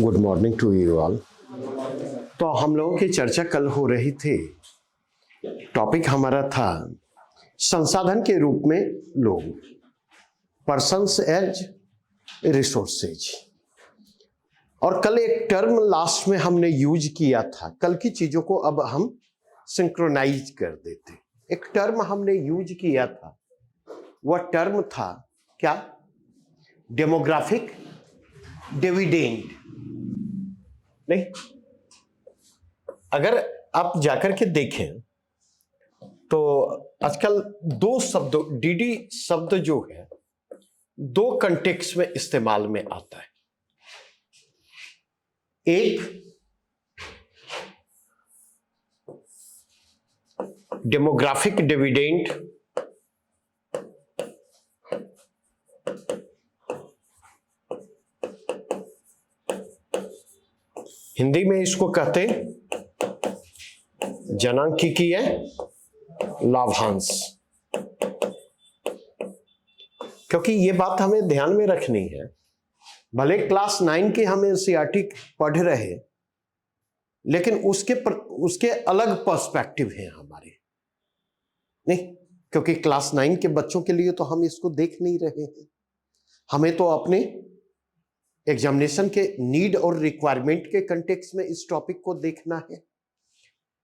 Good morning to you all. तो हम लोगों की चर्चा कल हो रही थी। टॉपिक हमारा था संसाधन के रूप में लोग, पर्सन्स एज रिसोर्सेज। और कल एक टर्म लास्ट में हमने यूज किया था। कल की चीजों को अब हम सिंक्रोनाइज कर देते। एक टर्म हमने यूज किया था, वह टर्म था क्या? Demographic dividend. नहीं, अगर आप जाकर के देखें तो आजकल दो शब्द, डीडी शब्द जो है दो कंटेक्स्ट में इस्तेमाल में आता है। एक डेमोग्राफिक डिविडेंड, हिंदी में इसको कहते जनांकिकीय लाभांश। क्योंकि ये बात हमें ध्यान में रखनी है, भले क्लास 9 के हम एनसीईआरटी पढ़ रहे, लेकिन उसके अलग पर्सपेक्टिव हैं हमारे। नहीं, क्योंकि क्लास 9 के बच्चों के लिए तो हम इसको देख नहीं रहे हैं। हमें तो अपने एग्जामिनेशन के नीड और रिक्वायरमेंट के कंटेक्स्ट में इस टॉपिक को देखना है।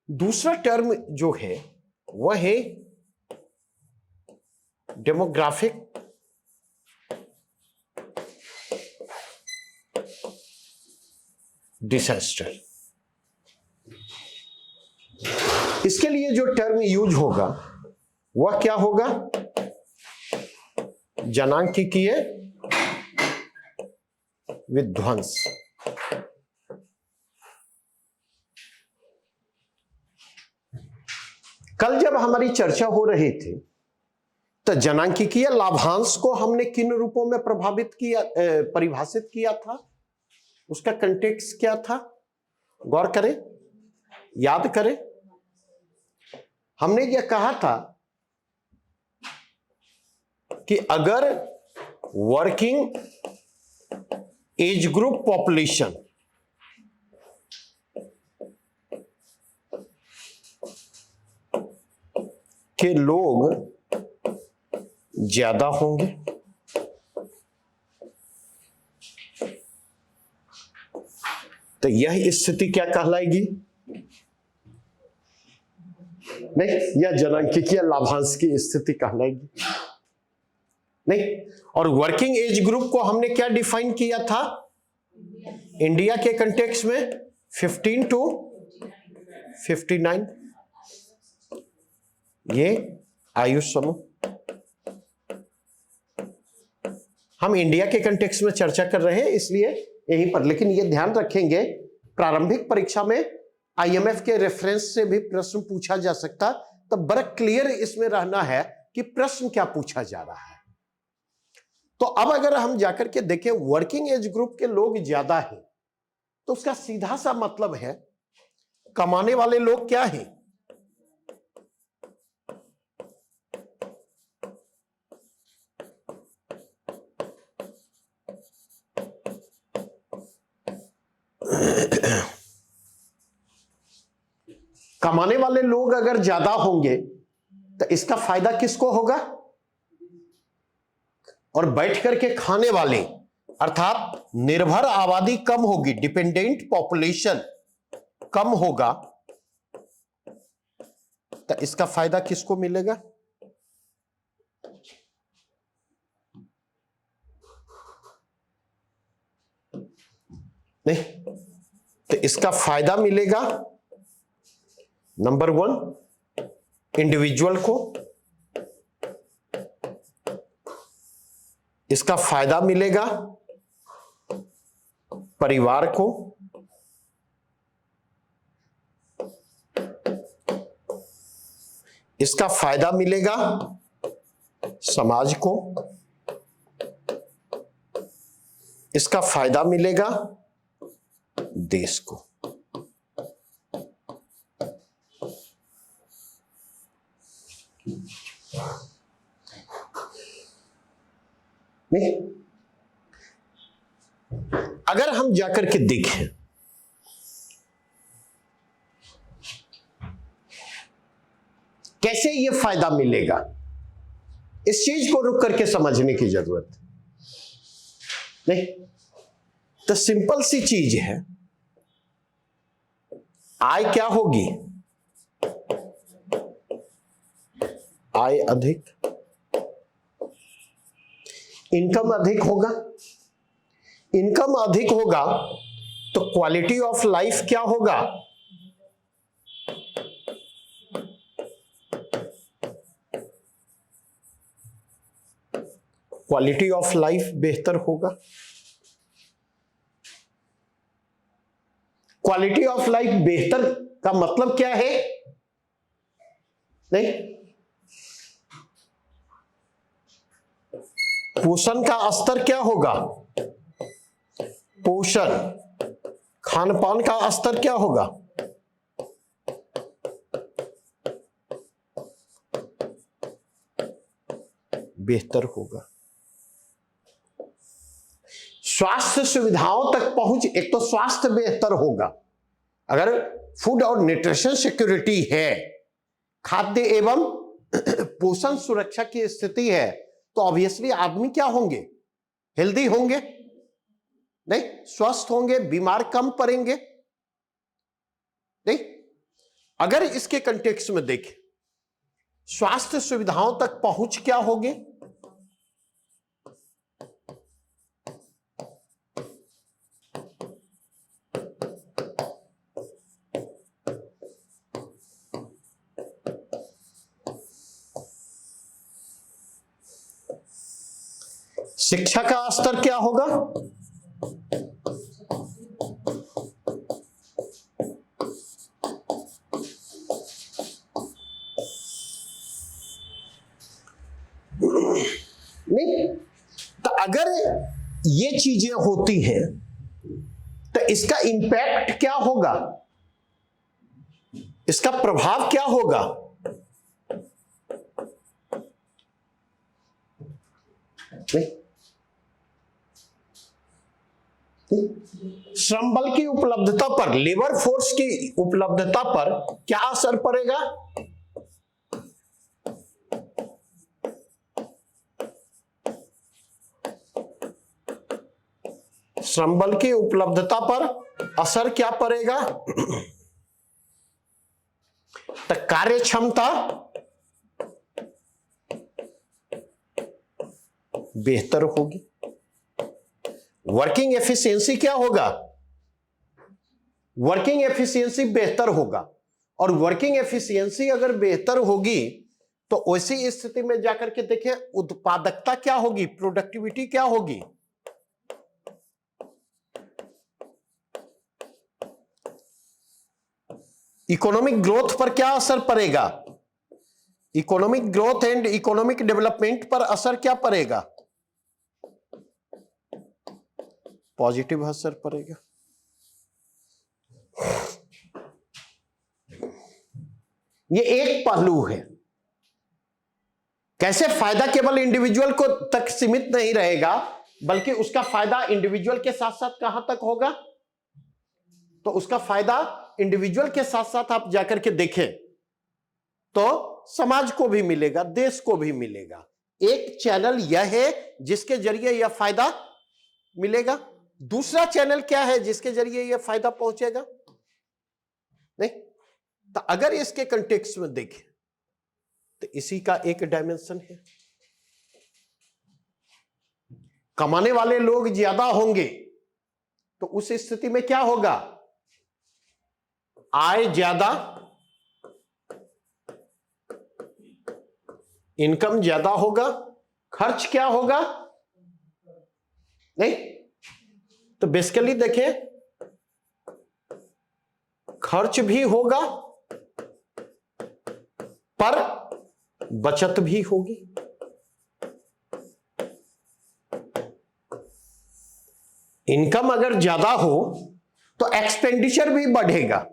दूसरा टर्म जो है वह है डेमोग्राफिक डिजास्टर। इसके लिए जो टर्म यूज होगा वह क्या होगा? जनांकिकीय विध्वंस। कल जब हमारी चर्चा हो रही थी तो जनांकिकीय लाभांश को हमने किन रूपों में परिभाषित किया था? उसका कंटेक्स्ट क्या था? गौर करें, याद करें। हमने यह कहा था कि अगर वर्किंग एज ग्रुप पॉपुलेशन के लोग ज्यादा होंगे तो यह स्थिति क्या कहलाएगी? नहीं, यह जनांकिकीय लाभांश की स्थिति कहलाएगी। नहीं, और वर्किंग एज ग्रुप को हमने क्या डिफाइन किया था इंडिया के कंटेक्स्ट में? 15 to 59, ये आयु समूह। हम इंडिया के कंटेक्स्ट में चर्चा कर रहे हैं इसलिए यहीं पर, लेकिन ये ध्यान रखेंगे प्रारंभिक परीक्षा में आईएमएफ के रेफरेंस से भी प्रश्न पूछा जा सकता, तो बड़ा क्लियर इसमें रहना है कि प्रश्न क्या पूछा जा रहा है। तो अब अगर हम जाकर के देखें वर्किंग एज ग्रुप के लोग ज्यादा हैं तो उसका सीधा सा मतलब है कमाने वाले लोग क्या हैं? कमाने वाले लोग अगर ज्यादा होंगे तो इसका फायदा किसको होगा? और बैठ करके खाने वाले अर्थात निर्भर आबादी कम होगी, डिपेंडेंट पॉपुलेशन कम होगा, तो इसका फायदा किसको मिलेगा? नहीं, तो इसका फायदा मिलेगा नंबर 1 इंडिविजुअल को, इसका फायदा मिलेगा परिवार को, इसका फायदा मिलेगा समाज को, इसका फायदा मिलेगा देश को। नहीं, अगर हम जाकर के देखें कैसे ये फायदा मिलेगा, इस चीज को रुक करके समझने की जरूरत नहीं। तो सिंपल सी चीज है, आय क्या होगी, आय अधिक, इनकम अधिक होगा, इनकम अधिक होगा तो क्वालिटी ऑफ लाइफ क्या होगा, क्वालिटी ऑफ लाइफ बेहतर होगा। क्वालिटी ऑफ लाइफ बेहतर का मतलब क्या है, नहीं, पोषण का स्तर क्या होगा, पोषण, खान पान का स्तर क्या होगा, बेहतर होगा। स्वास्थ्य सुविधाओं तक पहुंच, एक तो स्वास्थ्य बेहतर होगा, अगर फूड और न्यूट्रिशन सिक्योरिटी है, खाद्य एवं पोषण सुरक्षा की स्थिति है, तो ऑब्वियसली आदमी क्या होंगे, हेल्दी होंगे, नहीं, स्वस्थ होंगे, बीमार कम पड़ेंगे, नहीं। अगर इसके कंटेक्स्ट में देखें, स्वास्थ्य सुविधाओं तक पहुंच क्या होगी, शिक्षा का स्तर क्या होगा, नहीं। तो अगर ये चीजें होती हैं तो इसका इंपैक्ट क्या होगा, इसका प्रभाव क्या होगा, नहीं? श्रम बल की उपलब्धता पर, लेबर फोर्स की उपलब्धता पर क्या असर पड़ेगा, श्रम बल की उपलब्धता पर असर क्या पड़ेगा, तो कार्य क्षमता बेहतर होगी, वर्किंग एफिशिएंसी क्या होगा, वर्किंग एफिशिएंसी बेहतर होगा। और वर्किंग एफिशिएंसी अगर बेहतर होगी तो ऐसी स्थिति में जाकर के देखें उत्पादकता क्या होगी, प्रोडक्टिविटी क्या होगी, इकोनॉमिक ग्रोथ पर क्या असर पड़ेगा, economic growth and economic development पर असर क्या पड़ेगा, पॉजिटिव असर पड़ेगा। ये एक पहलू है, कैसे फायदा केवल इंडिविजुअल को तक सीमित नहीं रहेगा, बल्कि उसका फायदा इंडिविजुअल के साथ साथ कहां तक होगा, तो उसका फायदा इंडिविजुअल के साथ साथ आप जाकर के देखें तो समाज को भी मिलेगा, देश को भी मिलेगा। एक चैनल यह है जिसके जरिए यह फायदा मिलेगा, दूसरा चैनल क्या है जिसके जरिए यह फायदा पहुंचेगा, नहीं। तो अगर इसके कंटेक्स्ट में देखें तो इसी का एक डायमेंशन है, कमाने वाले लोग ज्यादा होंगे तो उस स्थिति में क्या होगा, आय ज्यादा, इनकम ज्यादा होगा, खर्च क्या होगा, नहीं। तो बेसिकली देखें खर्च भी होगा पर बचत भी होगी, इनकम अगर ज्यादा हो तो एक्सपेंडिचर भी बढ़ेगा,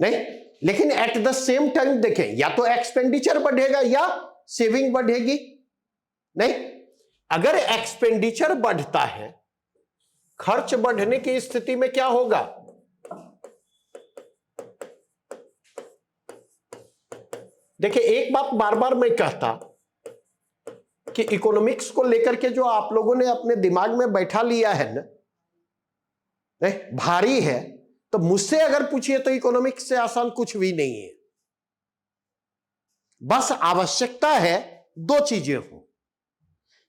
नहीं। लेकिन एट द सेम टाइम देखें, या तो एक्सपेंडिचर बढ़ेगा या सेविंग बढ़ेगी, नहीं। अगर एक्सपेंडिचर बढ़ता है खर्च बढ़ने की स्थिति में क्या होगा? देखिए, एक बात बार बार मैं कहता कि इकोनॉमिक्स को लेकर के जो आप लोगों ने अपने दिमाग में बैठा लिया है ना, भारी है, तो मुझसे अगर पूछिए तो इकोनॉमिक्स से आसान कुछ भी नहीं है। बस आवश्यकता है दो चीजें हो,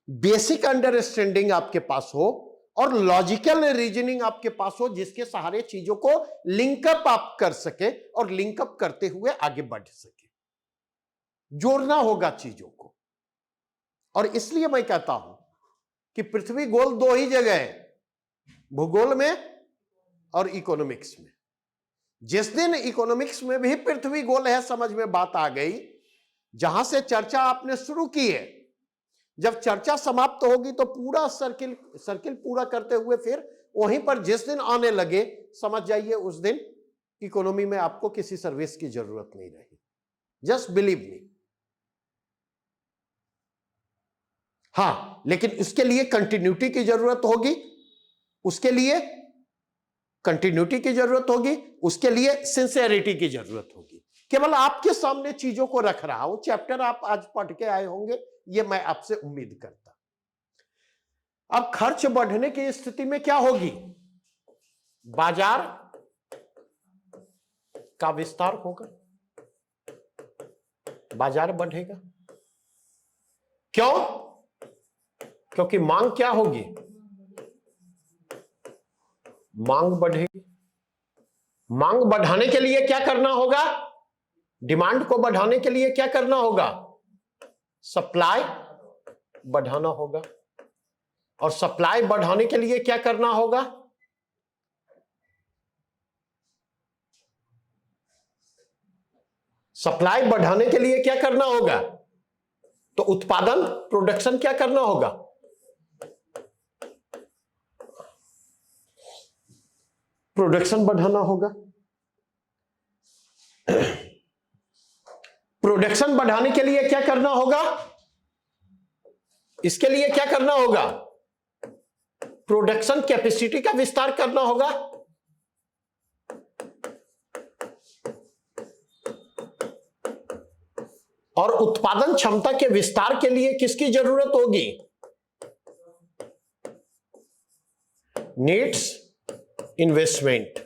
बेसिक अंडरस्टैंडिंग आपके पास हो और लॉजिकल रीजनिंग आपके पास हो, जिसके सहारे चीजों को लिंकअप आप कर सके और लिंकअप करते हुए आगे बढ़ सके। जोड़ना होगा चीजों को। और इसलिए मैं कहता हूं कि पृथ्वी गोल दो ही जगह है, भूगोल में और इकोनॉमिक्स में। जिस दिन इकोनॉमिक्स में भी पृथ्वी गोल है समझ में बात आ गई, जहां से चर्चा आपने शुरू की है, जब चर्चा समाप्त होगी तो पूरा सर्किल पूरा करते हुए फिर वहीं पर जिस दिन आने लगे, समझ जाइए उस दिन इकोनॉमी में आपको किसी सर्विस की जरूरत नहीं रही। Just believe me. हां, लेकिन उसके लिए कंटिन्यूटी की जरूरत होगी, उसके लिए कंटिन्यूटी की जरूरत होगी, उसके लिए सिंसियरिटी की जरूरत होगी। केवल आपके सामने चीजों को रख रहा हूं, चैप्टर आप आज पढ़ के आए होंगे, ये मैं आपसे उम्मीद करता। अब खर्च बढ़ने की स्थिति में क्या होगी? बाजार का विस्तार होगा, बाजार बढ़ेगा। क्यों? क्योंकि मांग क्या होगी? मांग बढ़ेगी। मांग बढ़ाने के लिए क्या करना होगा? डिमांड को बढ़ाने के लिए क्या करना होगा? सप्लाई बढ़ाना होगा। और सप्लाई बढ़ाने के लिए क्या करना होगा? सप्लाई बढ़ाने के लिए क्या करना होगा? तो उत्पादन, प्रोडक्शन क्या करना होगा? प्रोडक्शन बढ़ाना होगा। प्रोडक्शन बढ़ाने के लिए क्या करना होगा? इसके लिए क्या करना होगा? प्रोडक्शन कैपेसिटी का विस्तार करना होगा। और उत्पादन क्षमता के विस्तार के लिए किसकी जरूरत होगी? Needs investment.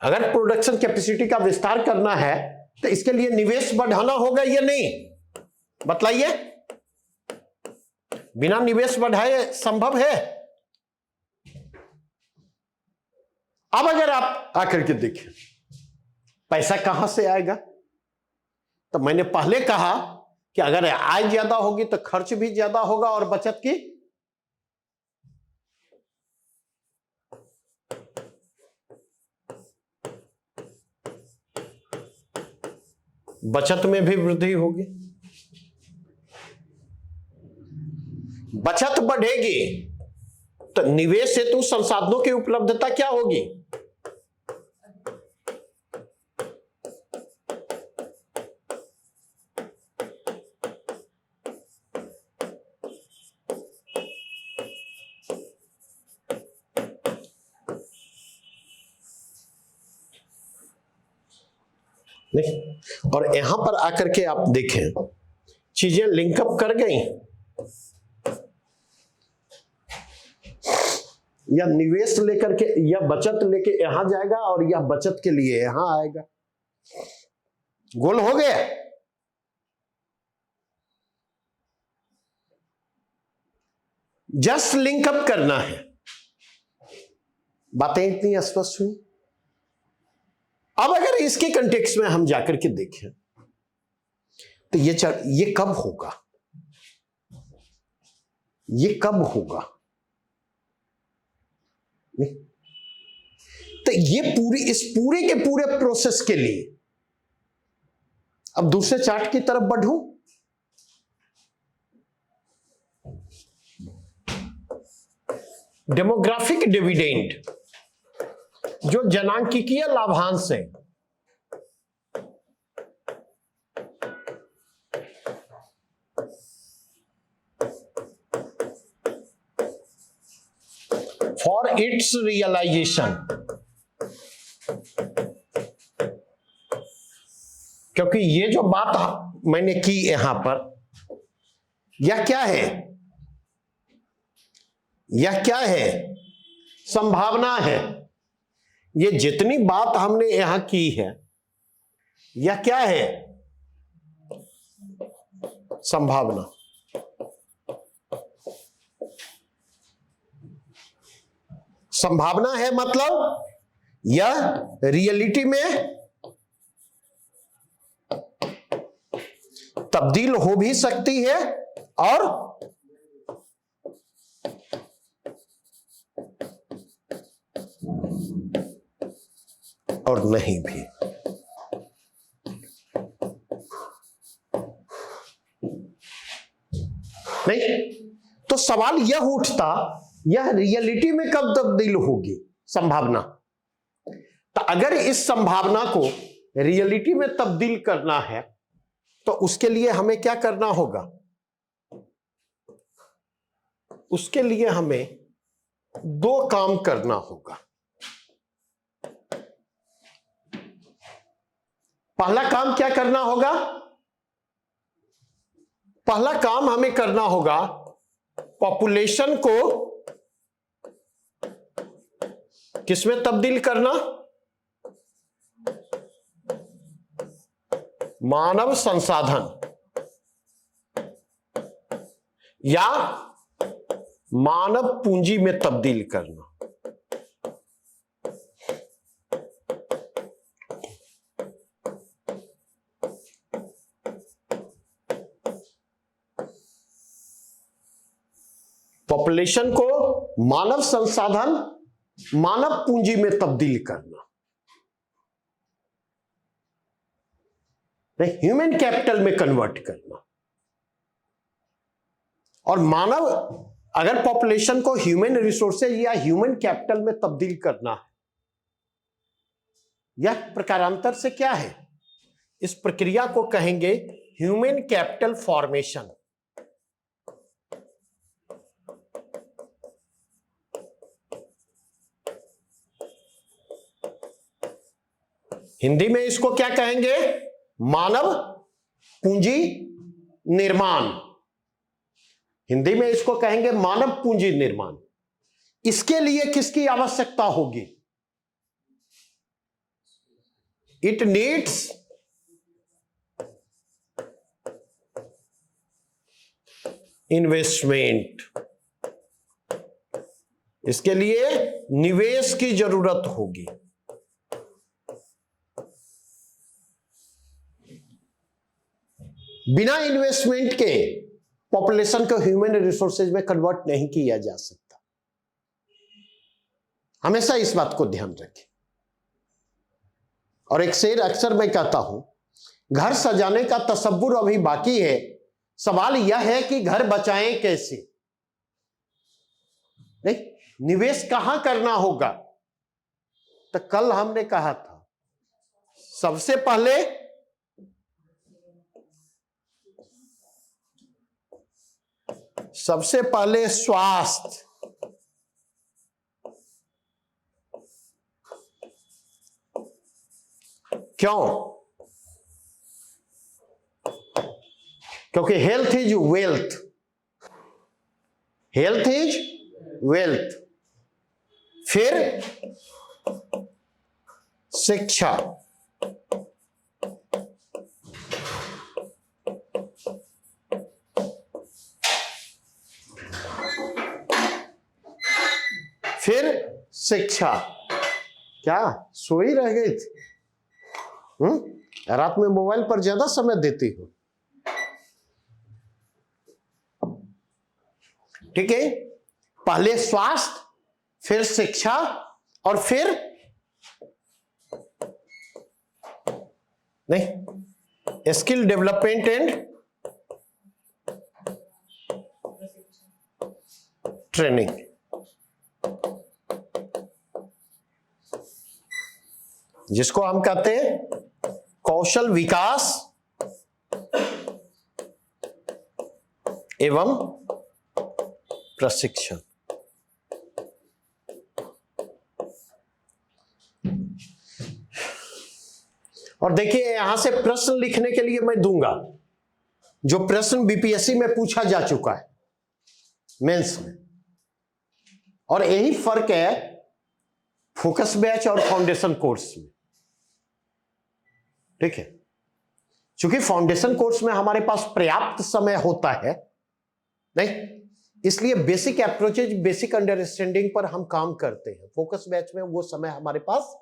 अगर प्रोडक्शन कैपेसिटी का विस्तार करना है तो इसके लिए निवेश बढ़ाना होगा या नहीं? बतलाइए। बिना निवेश बढ़ाए संभव है? अब अगर आप आकर के देखें पैसा कहां से आएगा, तो मैंने पहले कहा कि अगर आय ज्यादा होगी तो खर्च भी ज्यादा होगा और बचत की बचत में भी वृद्धि होगी। बचत बढ़ेगी तो निवेश हेतु संसाधनों की उपलब्धता क्या होगी? नहीं। और यहां पर आकर के आप देखें चीजें लिंकअप कर गई, या निवेश लेकर के या बचत लेके यहां जाएगा और या बचत के लिए यहां आएगा। गोल हो गया। जस्ट लिंकअप करना है। बातें इतनी स्पष्ट हुई। अब अगर इसके कंटेक्स्ट में हम जाकर के देखें तो ये कब होगा? ये कब होगा? नहीं? तो ये इस पूरे के पूरे प्रोसेस के लिए अब दूसरे चार्ट की तरफ बढ़ूं। डेमोग्राफिक डिविडेंड जो जनांकिकीय लाभांश है, फॉर इट्स रियलाइजेशन, क्योंकि ये जो बात मैंने की यहां पर, यह क्या है, यह क्या है, संभावना है। ये जितनी बात हमने यहां की है, यह क्या है, संभावना। संभावना है मतलब यह रियलिटी में तब्दील हो भी सकती है और नहीं भी। नहीं तो सवाल यह उठता, यह रियलिटी में कब तब्दील होगी संभावना। तो अगर इस संभावना को रियलिटी में तब्दील करना है तो उसके लिए हमें क्या करना होगा, उसके लिए हमें दो काम करना होगा। पहला काम क्या करना होगा, पहला काम हमें करना होगा पॉपुलेशन को किसमें तब्दील करना, मानव संसाधन या मानव पूंजी में तब्दील करना। पॉपुलेशन को मानव संसाधन, मानव पूंजी में तब्दील करना, ह्यूमन कैपिटल में कन्वर्ट करना। और मानव, अगर पॉपुलेशन को ह्यूमन रिसोर्सेज या ह्यूमन कैपिटल में तब्दील करना है, यह प्रकारांतर से क्या है, इस प्रक्रिया को कहेंगे ह्यूमन कैपिटल फॉर्मेशन। हिंदी में इसको क्या कहेंगे, मानव पूंजी निर्माण। हिंदी में इसको कहेंगे मानव पूंजी निर्माण। इसके लिए किसकी आवश्यकता होगी, इट नीड्स इन्वेस्टमेंट। इसके लिए निवेश की जरूरत होगी। बिना इन्वेस्टमेंट के पॉपुलेशन को ह्यूमन रिसोर्सेज में कन्वर्ट नहीं किया जा सकता। हमेशा इस बात को ध्यान रखें। और एक शेर अक्सर मैं कहता हूं, घर सजाने का तसव्वुर अभी बाकी है, सवाल यह है कि घर बचाएं कैसे। नहीं, निवेश कहां करना होगा, तो कल हमने कहा था सबसे पहले स्वास्थ्य, क्यों, क्योंकि health is wealth, health is wealth. फिर शिक्षा, फिर शिक्षा। क्या सो ही रह गए थे? रात में मोबाइल पर ज्यादा समय देती हो, ठीक है। पहले स्वास्थ्य, फिर शिक्षा, और फिर नहीं, स्किल डेवलपमेंट एंड ट्रेनिंग। जिसको हम कहते हैं कौशल विकास एवं प्रशिक्षण। और देखिए यहां से प्रश्न लिखने के लिए मैं दूंगा जो प्रश्न बीपीएससी में पूछा जा चुका है मेंस में, और यही फर्क है फोकस बैच और फाउंडेशन कोर्स में। ठीक है, क्योंकि फाउंडेशन कोर्स में हमारे पास पर्याप्त समय होता है नहीं, इसलिए बेसिक अप्रोचेज बेसिक अंडरस्टैंडिंग पर हम काम करते हैं। फोकस बैच में वो समय हमारे पास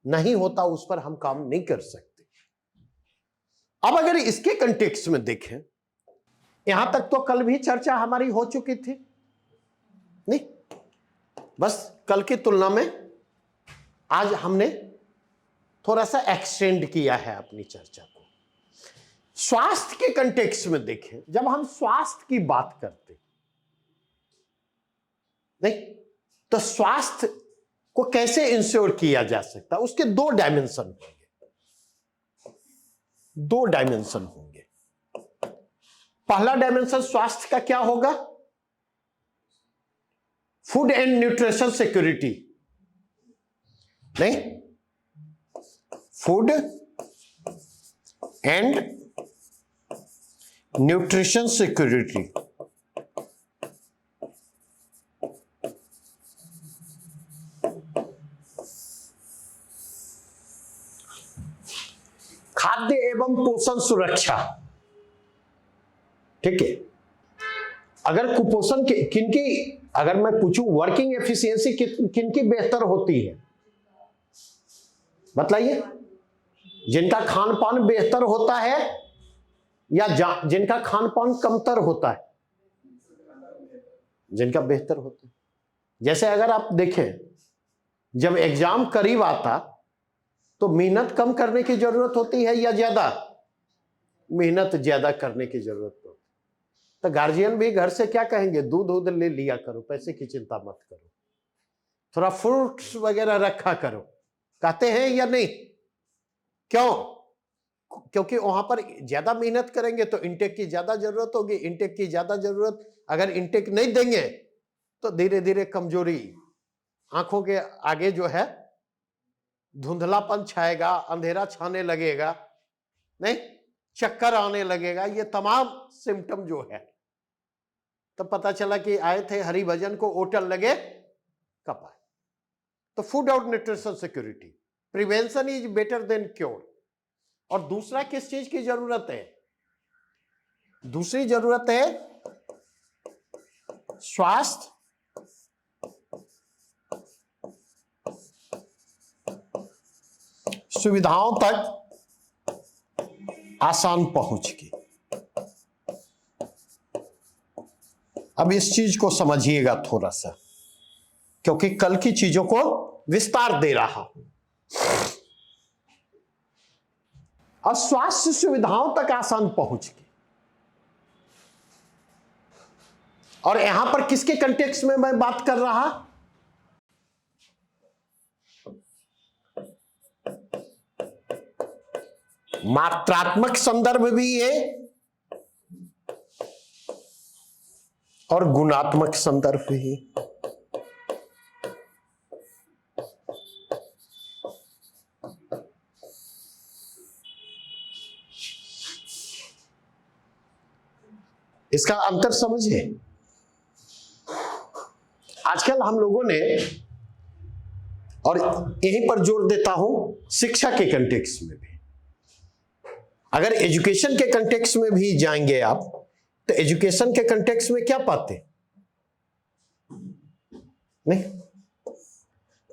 नहीं होता, उस पर हम काम नहीं कर सकते। अब अगर इसके कंटेक्स्ट में देखें, यहां तक तो कल भी चर्चा हमारी हो चुकी थी नहीं, बस कल की तुलना में आज हमने थोड़ा सा एक्सटेंड किया है अपनी चर्चा को। स्वास्थ्य के कंटेक्स्ट में देखें, जब हम स्वास्थ्य की बात करते नहीं, तो स्वास्थ्य को कैसे इंश्योर किया जा सकता है, उसके दो डायमेंशन होंगे। पहला डायमेंशन स्वास्थ्य का क्या होगा? फूड एंड न्यूट्रिशन सिक्योरिटी नहीं, फूड एंड न्यूट्रिशन सिक्योरिटी। खाद्य एवं पोषण सुरक्षा। ठीक है, अगर कुपोषण किनकी, अगर मैं पूछूं वर्किंग एफिशिएंसी किनकी बेहतर होती है, बताइए। जिनका खान पान बेहतर होता है या जिनका खान पान कमतर होता है? जिनका बेहतर होता है। जैसे अगर आप देखें, जब एग्जाम करीब आता तो मेहनत कम करने की जरूरत होती है या ज्यादा? मेहनत ज्यादा करने की जरूरत होती है। तो गार्जियन भी घर से क्या कहेंगे, दूध ले लिया करो, पैसे की चिंता मत करो, थोड़ा फ्रूट्स वगैरह रखा करो, कहते हैं या नहीं? क्यों? क्योंकि वहां पर ज्यादा मेहनत करेंगे तो इंटेक की ज्यादा जरूरत होगी, इंटेक की ज्यादा जरूरत, अगर इंटेक नहीं देंगे तो धीरे धीरे कमजोरी, आंखों के आगे जो है धुंधलापन छाएगा, अंधेरा छाने लगेगा नहीं, चक्कर आने लगेगा, ये तमाम सिम्टम जो है। तब पता चला कि आए थे हरिभजन को ओटल लगे कपाए। तो फूड और nutrition security, prevention is better than cure. और दूसरा किस चीज की जरूरत है? दूसरी जरूरत है स्वास्थ्य सुविधाओं तक आसान पहुंच की। अब इस चीज को समझिएगा थोड़ा सा, क्योंकि कल की चीजों को विस्तार दे रहा हूं। और स्वास्थ्य सुविधाओं तक आसान पहुंच की, और यहां पर किसके कंटेक्स्ट में मैं बात कर रहा? मात्रात्मक संदर्भ भी है और गुणात्मक संदर्भ भी। इसका अंतर समझिए। आजकल हम लोगों ने, और यहीं पर जोर देता हूं, शिक्षा के कंटेक्स्ट में भी, अगर एजुकेशन के कंटेक्स्ट में भी जाएंगे आप, तो एजुकेशन के कंटेक्स्ट में क्या पाते? नहीं,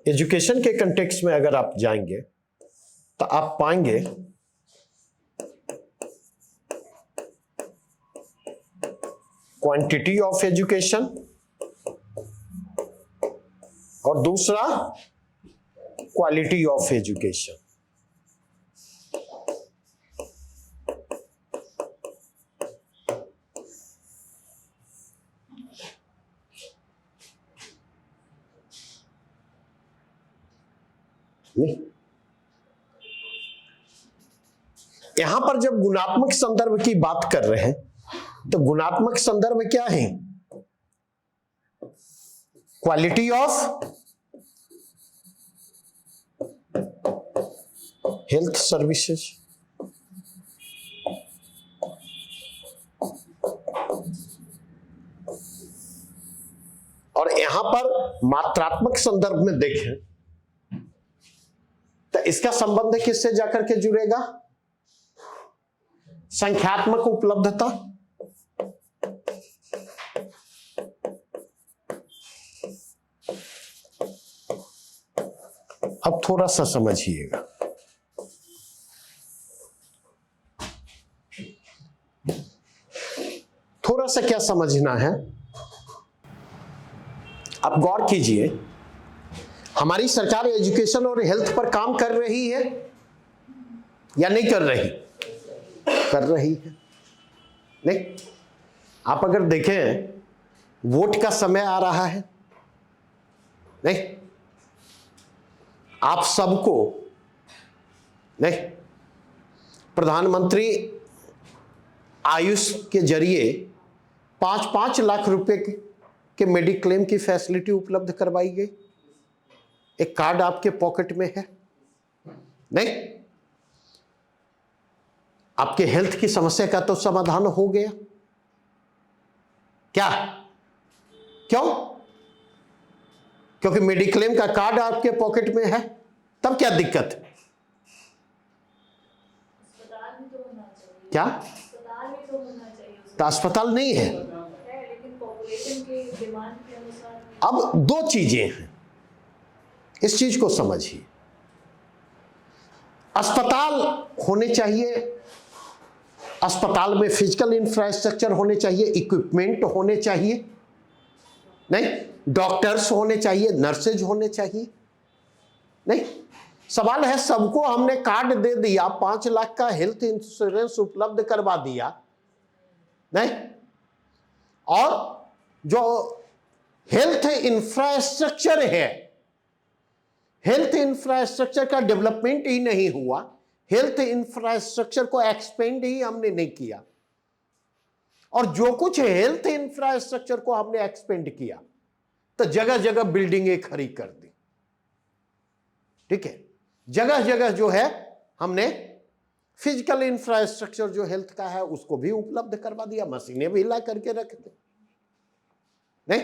एजुकेशन के कंटेक्स्ट में अगर आप जाएंगे तो आप पाएंगे क्वांटिटी ऑफ एजुकेशन, और दूसरा क्वालिटी ऑफ एजुकेशन। नहीं, यहां पर जब गुणात्मक संदर्भ की बात कर रहे हैं तो गुणात्मक संदर्भ क्या है? Quality of health services. और यहां पर मात्रात्मक संदर्भ में देखें तो इसका संबंध किससे जाकर के जुड़ेगा? संख्यात्मक उपलब्धता, अब थोड़ा सा समझिएगा। थोड़ा सा क्या समझना है, अब गौर कीजिए। हमारी सरकार एजुकेशन और हेल्थ पर काम कर रही है या नहीं कर रही? कर रही है। नहीं, आप अगर देखें वोट का समय आ रहा है, नहीं, आप सबको नहीं प्रधानमंत्री आयुष के जरिए 5-5 लाख रुपए के मेडिक्लेम की फैसिलिटी उपलब्ध करवाई गई। एक कार्ड आपके पॉकेट में है, नहीं, आपके हेल्थ की समस्या का तो समाधान हो गया। क्या? क्यों? क्योंकि मेडिक्लेम का कार्ड आपके पॉकेट में है। तब क्या दिक्कत है? अस्पताल भी तो होना चाहिए। क्या? अस्पताल भी तो होना चाहिए। तो अस्पताल नहीं है, लेकिन पॉपुलेशन के डिमांड के अनुसार। अब दो चीजें हैं, इस चीज को समझिए। अस्पताल होने चाहिए, अस्पताल में फिजिकल इंफ्रास्ट्रक्चर होने चाहिए, इक्विपमेंट होने चाहिए, नहीं, डॉक्टर्स होने चाहिए, नर्सेज होने चाहिए, नहीं। सवाल है सबको हमने कार्ड दे दिया, 5 लाख का हेल्थ इंश्योरेंस उपलब्ध करवा दिया, नहीं, और जो हेल्थ इंफ्रास्ट्रक्चर है, हेल्थ इंफ्रास्ट्रक्चर का डेवलपमेंट ही नहीं हुआ, हेल्थ इंफ्रास्ट्रक्चर को एक्सपेंड ही हमने नहीं किया, और जो कुछ हेल्थ इंफ्रास्ट्रक्चर को हमने एक्सपेंड किया तो जगह जगह बिल्डिंगें खड़ी कर दी। ठीक है, जगह जगह जो है हमने फिजिकल इंफ्रास्ट्रक्चर जो हेल्थ का है उसको भी उपलब्ध करवा दिया, मशीनें भी ला करके रख दी, नहीं।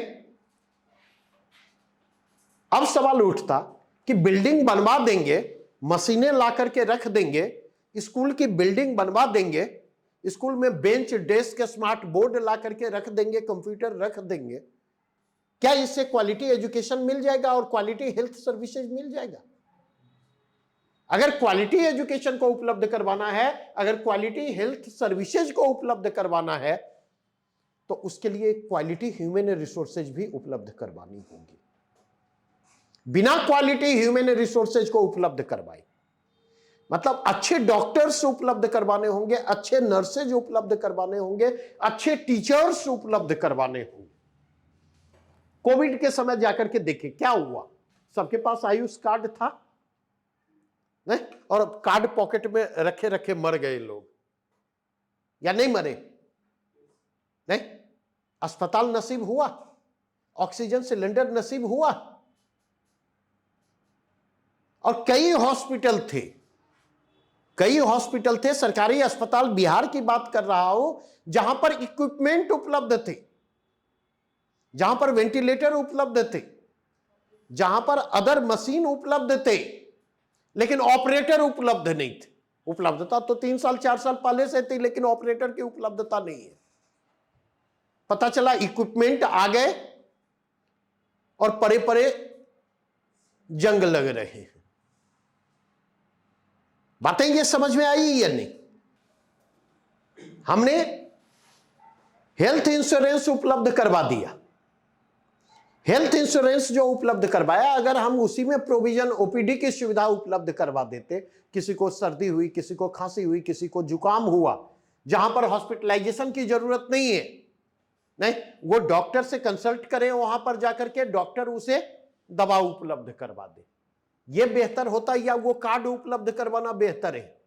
अब सवाल उठता कि बिल्डिंग बनवा देंगे, मशीनें ला करके रख देंगे, स्कूल की बिल्डिंग बनवा देंगे, स्कूल में बेंच डेस्क स्मार्ट बोर्ड ला करके रख देंगे, कंप्यूटर रख देंगे, क्या इससे क्वालिटी एजुकेशन मिल जाएगा और क्वालिटी हेल्थ सर्विसेज मिल जाएगा? अगर क्वालिटी एजुकेशन को उपलब्ध करवाना है, अगर क्वालिटी हेल्थ सर्विसेज को उपलब्ध करवाना है, तो उसके लिए क्वालिटी ह्यूमन रिसोर्सेज भी उपलब्ध करवानी होगी। बिना क्वालिटी ह्यूमन रिसोर्सेज को उपलब्ध करवाए मतलब अच्छे डॉक्टर्स उपलब्ध करवाने होंगे, अच्छे नर्सेज उपलब्ध करवाने होंगे, अच्छे टीचर्स उपलब्ध करवाने होंगे। कोविड के समय जाकर के देखिए क्या हुआ, सबके पास आयुष कार्ड था, नहीं, और कार्ड पॉकेट में रखे रखे मर गए लोग या नहीं मरे? नहीं, अस्पताल नसीब हुआ, ऑक्सीजन सिलेंडर नसीब हुआ, और कई हॉस्पिटल थे, सरकारी अस्पताल बिहार की बात कर रहा हूं, जहां पर इक्विपमेंट उपलब्ध थे, जहां पर वेंटिलेटर उपलब्ध थे, जहां पर अदर मशीन उपलब्ध थे, लेकिन ऑपरेटर उपलब्ध नहीं थे। उपलब्धता तो 3 साल 4 साल पहले से थी, लेकिन ऑपरेटर की उपलब्धता नहीं है। पता चला इक्विपमेंट आ गए और परे परे जंग लग रहे हैं। बातें ये समझ में आई या नहीं? हमने हेल्थ इंश्योरेंस उपलब्ध करवा दिया, हेल्थ इंश्योरेंस जो उपलब्ध करवाया, अगर हम उसी में प्रोविजन ओपीडी की सुविधा उपलब्ध करवा देते, किसी को सर्दी हुई, किसी को खांसी हुई, किसी को जुकाम हुआ, जहां पर हॉस्पिटलाइजेशन की जरूरत नहीं है, नहीं, वो डॉक्टर से कंसल्ट करें, वहां पर जाकर के डॉक्टर उसे दवा उपलब्ध करवा दे, ये बेहतर होता या वो कार्ड उपलब्ध करवाना बेहतर है?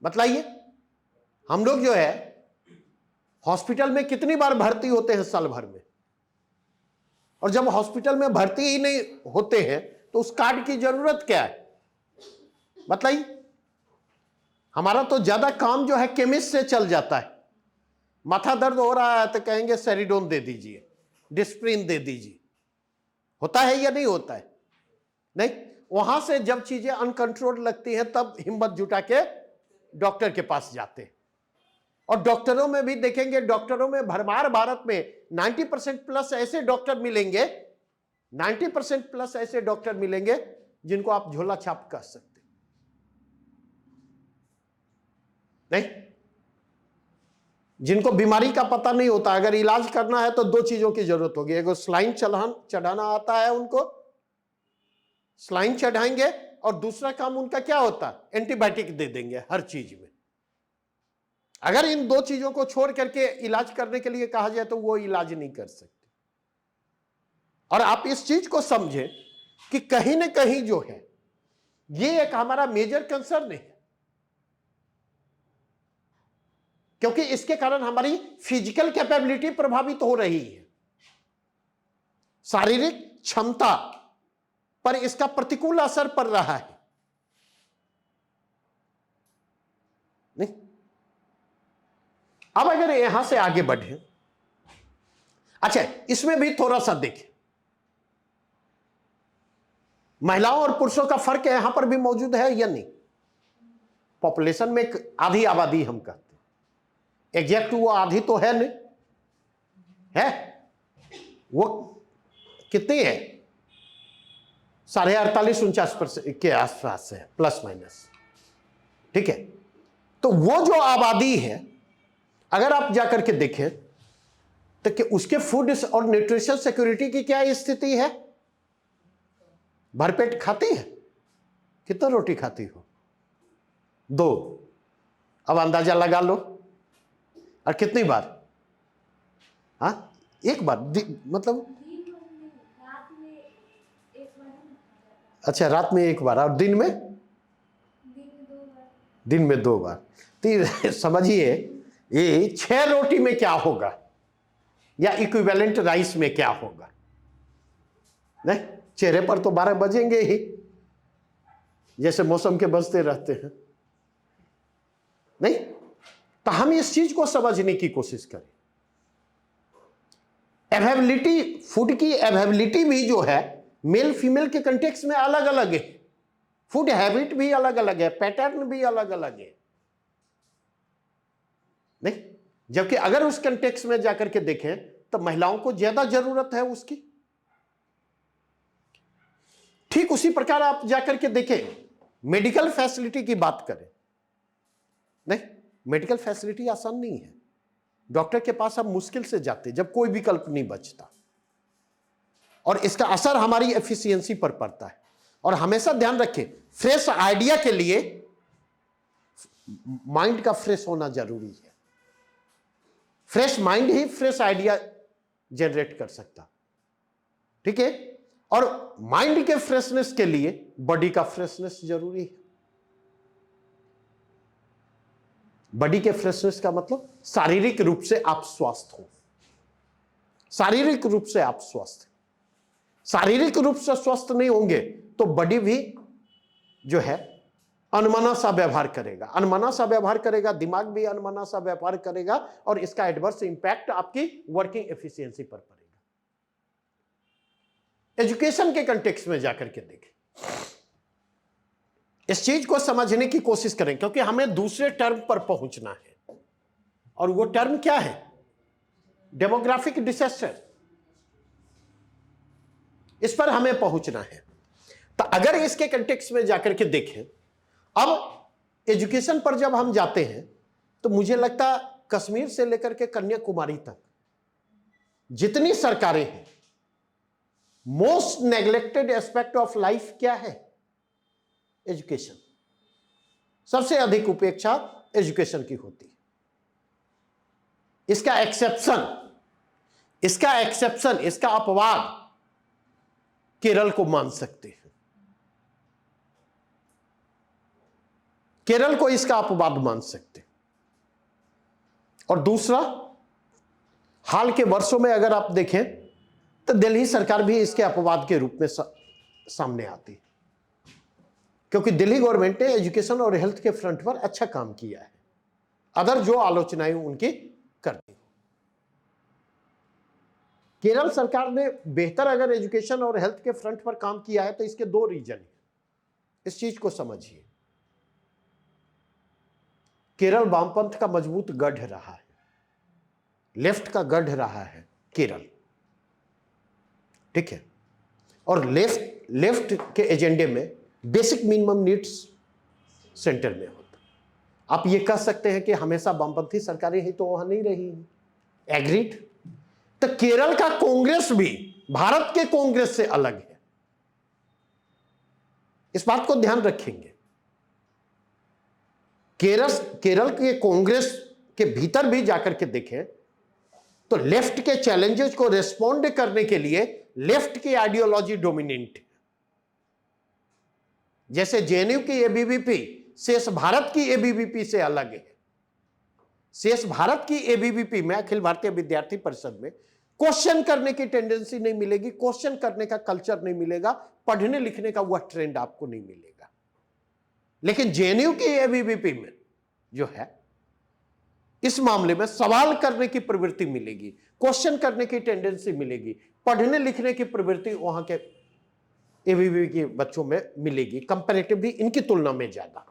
बतलाइए। हम लोग जो है हॉस्पिटल में कितनी बार भर्ती होते हैं साल भर में, और जब हॉस्पिटल में भर्ती ही नहीं होते हैं तो उस कार्ड की जरूरत क्या है? बताइए। हमारा तो ज्यादा काम जो है केमिस्ट से चल जाता है। माथा दर्द हो रहा है तो कहेंगे सेरिडोन दे दीजिए, डिस्प्रिन दे दीजिए। होता है या नहीं होता है? नहीं। वहां से जब चीजें अनकंट्रोल लगती हैं तब हिम्मत जुटा के डॉक्टर के पास जाते हैं। और डॉक्टरों में भी देखेंगे, डॉक्टरों में भरमार भारत में 90% प्लस ऐसे डॉक्टर मिलेंगे, 90% प्लस ऐसे डॉक्टर मिलेंगे जिनको आप झोला छाप कह सकते नहीं, जिनको बीमारी का पता नहीं होता। अगर इलाज करना है तो दो चीजों की जरूरत होगी, एगो स्लाइन चढ़ाना आता है उनको, स्लाइन चढ़ाएंगे, और दूसरा काम उनका क्या होता है, एंटीबायोटिक दे देंगे हर चीज में। अगर इन दो चीजों को छोड़ करके इलाज करने के लिए कहा जाए तो वो इलाज नहीं कर सकते। और आप इस चीज को समझें कि कहीं ना कहीं जो है ये एक हमारा मेजर कंसर्न है, क्योंकि इसके कारण हमारी फिजिकल कैपेबिलिटी प्रभावित हो रही है, शारीरिक क्षमता पर इसका प्रतिकूल असर पड़ रहा है। नहीं। अब अगर यहां से आगे बढ़े, अच्छा इसमें भी थोड़ा सा देखें, महिलाओं और पुरुषों का फर्क यहां पर भी मौजूद है या नहीं? पॉपुलेशन में आधी आबादी हम कहते हैं, एग्जैक्ट वो आधी तो है नहीं, है वो कितनी है, 48-49% के आसपास है, प्लस माइनस। ठीक है, तो वो जो आबादी है अगर आप जाकर के देखें तो कि उसके फूड और न्यूट्रिशन सिक्योरिटी की क्या स्थिति है? भरपेट खाती है? कितना रोटी खाती हो? 2। अब अंदाजा लगा लो, और कितनी बार? हाँ, एक बार मतलब अच्छा, रात में एक बार, और दिन में 2 बार। तो समझिए ये 6 रोटी में क्या होगा, या इक्विवेलेंट राइस में क्या होगा? नहीं, चेहरे पर तो 12 बजेंगे ही, जैसे मौसम के बजते रहते हैं। नहीं, तो हम इस चीज को समझने की कोशिश करें। अवेलेबिलिटी, फूड की अवेलेबिलिटी भी जो है मेल फीमेल के कंटेक्स्ट में अलग अलग है, फूड हैबिट भी अलग अलग है, पैटर्न भी अलग अलग है। नहीं, जबकि अगर उस कंटेक्स्ट में जाकर के देखें तो महिलाओं को ज्यादा जरूरत है उसकी। ठीक उसी प्रकार आप जाकर के देखें, मेडिकल फैसिलिटी की बात करें, नहीं, मेडिकल फैसिलिटी आसान नहीं है। डॉक्टर के पास हम मुश्किल से जाते जब कोई विकल्प नहीं बचता, और इसका असर हमारी एफिशिएंसी पर पड़ता है। और हमेशा ध्यान रखें, फ्रेश आइडिया के लिए माइंड का फ्रेश होना जरूरी है। फ्रेश माइंड ही फ्रेश आइडिया जनरेट कर सकता। ठीक है, और माइंड के फ्रेशनेस के लिए बॉडी का फ्रेशनेस जरूरी है। बॉडी के फ्रेशनेस का मतलब शारीरिक रूप से आप स्वस्थ हो, शारीरिक रूप से आप स्वस्थ, शारीरिक रूप से स्वस्थ नहीं होंगे तो बॉडी भी जो है अनमना सा व्यवहार करेगा, अनमना सा व्यवहार करेगा, दिमाग भी अनमना सा व्यवहार करेगा, और इसका एडवर्स इंपैक्ट आपकी वर्किंग एफिशिएंसी पर पड़ेगा। एजुकेशन के कंटेक्स्ट में जाकर के देखें, इस चीज को समझने की कोशिश करें, क्योंकि हमें दूसरे टर्म पर पहुंचना है, और वो टर्म क्या है? Demographic disaster. इस पर हमें पहुंचना है। तो अगर इसके कंटेक्स्ट में जाकर के देखें, अब एजुकेशन पर जब हम जाते हैं तो मुझे लगता है कश्मीर से लेकर के कन्याकुमारी तक जितनी सरकारें हैं, most neglected aspect of life क्या है? एजुकेशन। सबसे अधिक उपेक्षा एजुकेशन की होती है। इसका एक्सेप्शन, इसका अपवाद केरल को मान सकते हैं, केरल को इसका अपवाद मान सकते हैं। और दूसरा, हाल के वर्षों में अगर आप देखें तो दिल्ली सरकार भी इसके अपवाद के रूप में सामने आती है, क्योंकि दिल्ली गवर्नमेंट ने एजुकेशन और हेल्थ के फ्रंट पर अच्छा काम किया है, अदर जो आलोचनाएं उनकी करती। केरल सरकार ने बेहतर अगर एजुकेशन और हेल्थ के फ्रंट पर काम किया है तो इसके दो रीजन है, इस चीज को समझिए। केरल वामपंथ का मजबूत गढ़ रहा है, लेफ्ट का गढ़ रहा है केरल, ठीक है। और लेफ्ट के एजेंडे में बेसिक मिनिमम नीड्स सेंटर में होता। आप ये कह सकते हैं कि हमेशा वामपंथी सरकारें ही तो वहां नहीं रही, एग्रीड। तो केरल का कांग्रेस भी भारत के कांग्रेस से अलग है, इस बात को ध्यान रखेंगे। केरल के कांग्रेस के भीतर भी जाकर के देखें तो लेफ्ट के चैलेंजेस को रिस्पॉन्ड करने के लिए लेफ्ट की आइडियोलॉजी डोमिनेंट है। जैसे जेएनयू की एबीवीपी शेष भारत की एबीवीपी से अलग है। शेष भारत की एबीवीपी में, अखिल भारतीय विद्यार्थी परिषद में, क्वेश्चन करने की टेंडेंसी नहीं मिलेगी, क्वेश्चन करने का कल्चर नहीं मिलेगा, पढ़ने लिखने का वह ट्रेंड आपको नहीं मिलेगा। लेकिन जेएनयू की एबीवीपी में जो है, इस मामले में सवाल करने की प्रवृत्ति मिलेगी, क्वेश्चन करने की टेंडेंसी मिलेगी, पढ़ने लिखने की प्रवृत्ति वहां के एबीवीपी के बच्चों में मिलेगी, कंपैरेटिवली इनकी तुलना में ज्यादा।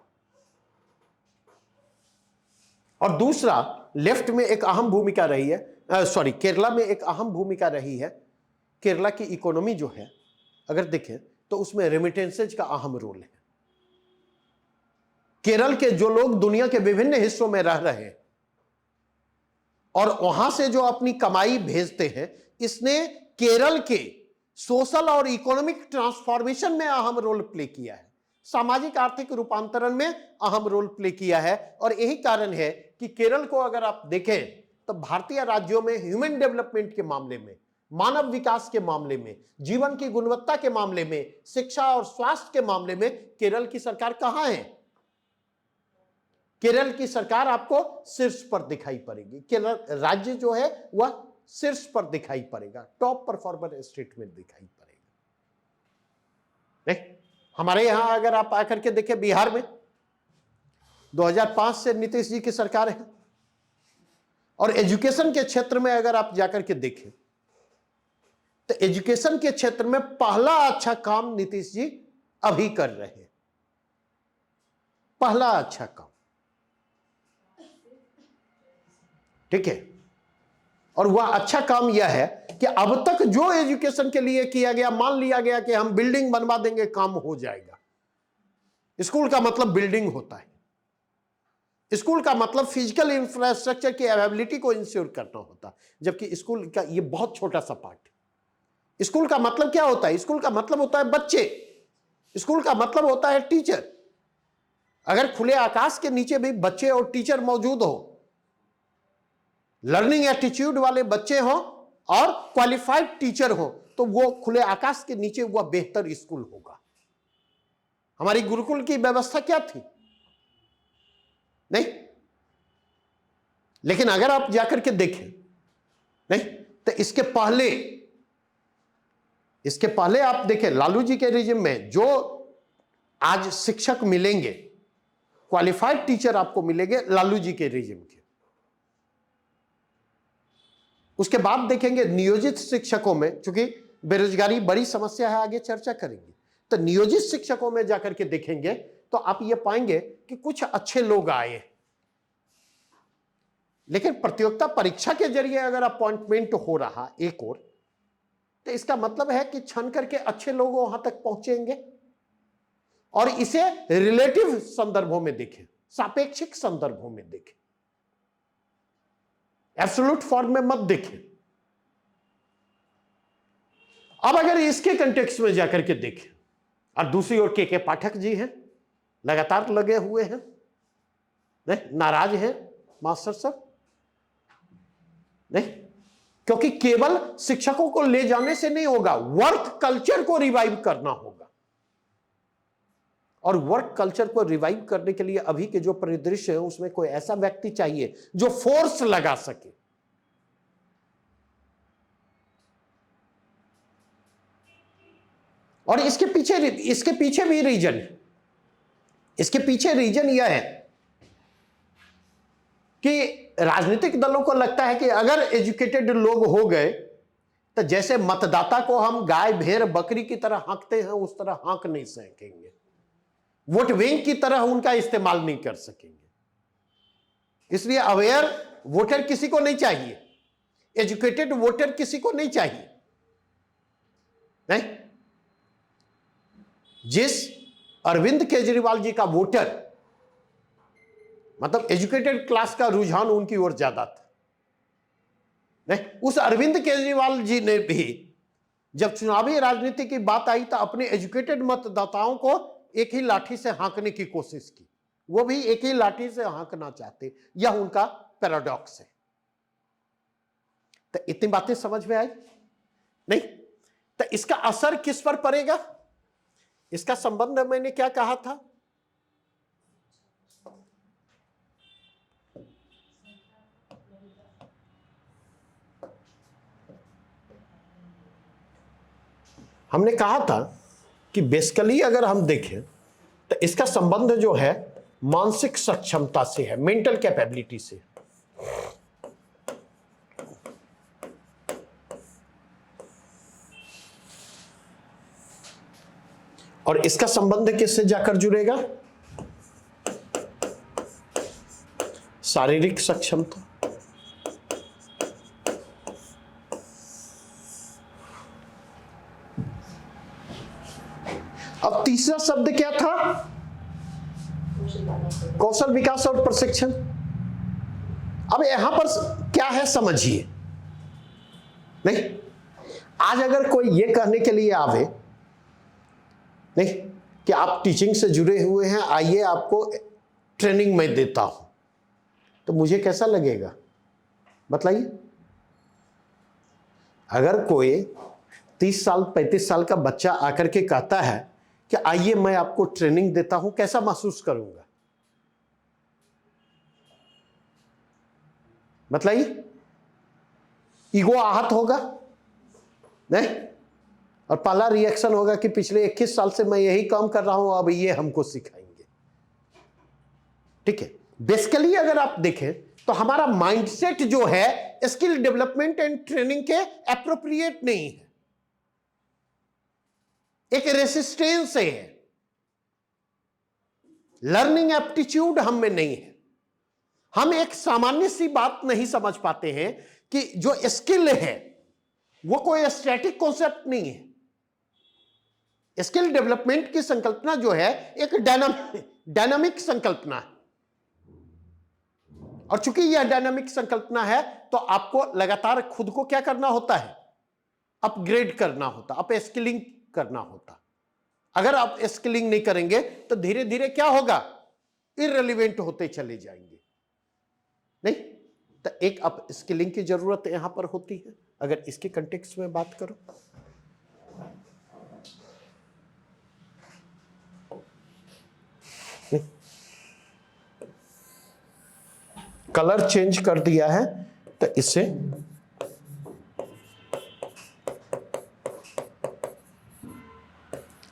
और दूसरा, लेफ्ट में एक अहम भूमिका रही है, केरला में एक अहम भूमिका रही है। केरला की इकोनॉमी जो है अगर देखें तो उसमें रेमिटेंसेज का अहम रोल है। केरल के जो लोग दुनिया के विभिन्न हिस्सों में रह रहे हैं और वहां से जो अपनी कमाई भेजते हैं, इसने केरल के सोशल और इकोनॉमिक ट्रांसफॉर्मेशन में अहम रोल प्ले किया है, सामाजिक आर्थिक रूपांतरण में अहम रोल प्ले किया है। और यही कारण है कि केरल को अगर आप देखें तो भारतीय राज्यों में ह्यूमन डेवलपमेंट के मामले में, मानव विकास के मामले में, जीवन की गुणवत्ता के मामले में, शिक्षा और स्वास्थ्य के मामले में केरल की सरकार कहां है? केरल की सरकार आपको शीर्ष पर दिखाई पड़ेगी। केरल राज्य जो है वह शीर्ष पर दिखाई पड़ेगा, टॉप परफॉर्मर स्टेट में दिखाई पड़ेगा। नहीं, हमारे यहां अगर आप आकर के देखें, बिहार में 2005 से नीतीश जी की सरकार है, और एजुकेशन के क्षेत्र में अगर आप जाकर के देखें तो एजुकेशन के क्षेत्र में पहला अच्छा काम नीतीश जी अभी कर रहे हैं, पहला अच्छा काम, ठीक है। और वह अच्छा काम यह है कि अब तक जो एजुकेशन के लिए किया गया, मान लिया गया कि हम बिल्डिंग बनवा देंगे, काम हो जाएगा। स्कूल का मतलब बिल्डिंग होता है, स्कूल का मतलब फिजिकल इंफ्रास्ट्रक्चर की अवेलेबिलिटी को इंश्योर करना होता है, जबकि स्कूल का यह बहुत छोटा सा पार्ट है। स्कूल का मतलब क्या होता है? स्कूल का मतलब होता है बच्चे, स्कूल का मतलब होता है टीचर। अगर खुले आकाश के नीचे भी बच्चे और टीचर मौजूद हो, लर्निंग एटीट्यूड वाले बच्चे हो और क्वालिफाइड टीचर हो, तो वो खुले आकाश के नीचे वह बेहतर स्कूल होगा। हमारी गुरुकुल की व्यवस्था क्या थी? नहीं, लेकिन अगर आप जाकर के देखें, नहीं तो इसके पहले आप देखें, लालू जी के रिजिम में जो आज शिक्षक मिलेंगे, क्वालिफाइड टीचर आपको मिलेंगे लालू जी के रिजिम के। उसके बाद देखेंगे नियोजित शिक्षकों में, चूंकि बेरोजगारी बड़ी समस्या है, आगे चर्चा करेंगे, तो नियोजित शिक्षकों में जाकर के देखेंगे तो आप ये पाएंगे कि कुछ अच्छे लोग आए, लेकिन प्रतियोगिता परीक्षा के जरिए अगर अपॉइंटमेंट हो रहा एक और, तो इसका मतलब है कि छन करके अच्छे लोग वहां तक पहुंचेंगे। और इसे रिलेटिव संदर्भों में देखें, सापेक्षिक संदर्भों में देखें, एब्सोल्यूट फॉर्म में मत देखें। अब अगर इसके कंटेक्स्ट में जाकर के देखें, और दूसरी ओर के पाठक जी हैं, लगातार लगे हुए हैं, नहीं नाराज हैं मास्टर साहब, नहीं, क्योंकि केवल शिक्षकों को ले जाने से नहीं होगा, वर्क कल्चर को रिवाइव करना होगा। और वर्क कल्चर को रिवाइव करने के लिए अभी के जो परिदृश्य है उसमें कोई ऐसा व्यक्ति चाहिए जो फोर्स लगा सके। और इसके पीछे भी रीजन है। इसके पीछे रीजन यह है कि राजनीतिक दलों को लगता है कि अगर एजुकेटेड लोग हो गए तो जैसे मतदाता को हम गाय भेड़ बकरी की तरह हाँकते हैं उस तरह हाँक नहीं सकेंगे, वोट बैंक की तरह उनका इस्तेमाल नहीं कर सकेंगे। इसलिए अवेयर वोटर किसी को नहीं चाहिए, एजुकेटेड वोटर किसी को नहीं चाहिए। नहीं, जिस अरविंद केजरीवाल जी का वोटर मतलब एजुकेटेड क्लास का रुझान उनकी ओर ज्यादा था, नहीं, उस अरविंद केजरीवाल जी ने भी जब चुनावी राजनीति की बात आई तो अपने एजुकेटेड मतदाताओं को एक ही लाठी से हाँकने की कोशिश की, वो भी एक ही लाठी से हाँकना चाहते। यह उनका पैराडॉक्स है। तो इतनी बातें समझ में आई नहीं? तो इसका असर किस पर पड़ेगा? इसका संबंध मैंने क्या कहा था? हमने कहा था कि बेसिकली अगर हम देखें तो इसका संबंध जो है मानसिक सक्षमता से है, मेंटल कैपेबिलिटी से। और इसका संबंध किससे जाकर जुड़ेगा? शारीरिक सक्षमता। अब तीसरा शब्द क्या था? कौशल विकास और प्रशिक्षण। अब यहां पर क्या है समझिए। नहीं, आज अगर कोई ये कहने के लिए आवे नहीं कि आप टीचिंग से जुड़े हुए हैं, आइए आपको ट्रेनिंग मैं देता हूं, तो मुझे कैसा लगेगा बताइए? अगर कोई 30 साल 35 साल का बच्चा आकर के कहता है कि आइए मैं आपको ट्रेनिंग देता हूं, कैसा महसूस करूंगा बताइए? ईगो आहत होगा नहीं? और पहला रिएक्शन होगा कि पिछले 21 साल से मैं यही काम कर रहा हूं, अब ये हमको सिखाएंगे। ठीक है, बेसिकली अगर आप देखें तो हमारा माइंडसेट जो है स्किल डेवलपमेंट एंड ट्रेनिंग के एप्रोप्रिएट नहीं है, एक रेसिस्टेंस है, लर्निंग एप्टीट्यूड हम में नहीं है। हम एक सामान्य सी बात नहीं समझ पाते हैं कि जो स्किल है वो कोई स्टैटिक कॉन्सेप्ट नहीं है। स्किल डेवलपमेंट की संकल्पना जो है एक डायनामिक संकल्पना है, और चूंकि यह डायनामिक संकल्पना है तो आपको लगातार खुद को क्या करना होता है? अपग्रेड करना होता, अप स्किलिंग करना होता। अगर आप स्किलिंग नहीं करेंगे तो धीरे धीरे क्या होगा? इररिलेवेंट होते चले जाएंगे। नहीं, तो एक अप स्किलिंग की जरूरत यहां पर होती है अगर इसके कंटेक्स्ट में बात करो। कलर चेंज कर दिया है तो इससे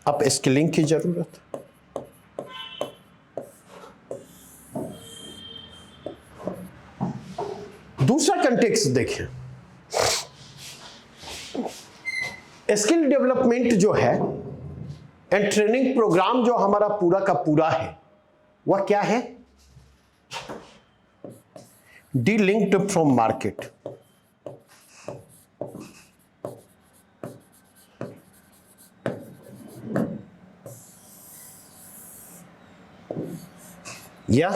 अप स्किलिंग की जरूरत। दूसरा कंटेक्स्ट देखें, स्किल डेवलपमेंट जो है एंड ट्रेनिंग प्रोग्राम जो हमारा पूरा का पूरा है वह क्या है? डीलिंक्ड फ्रॉम मार्केट। या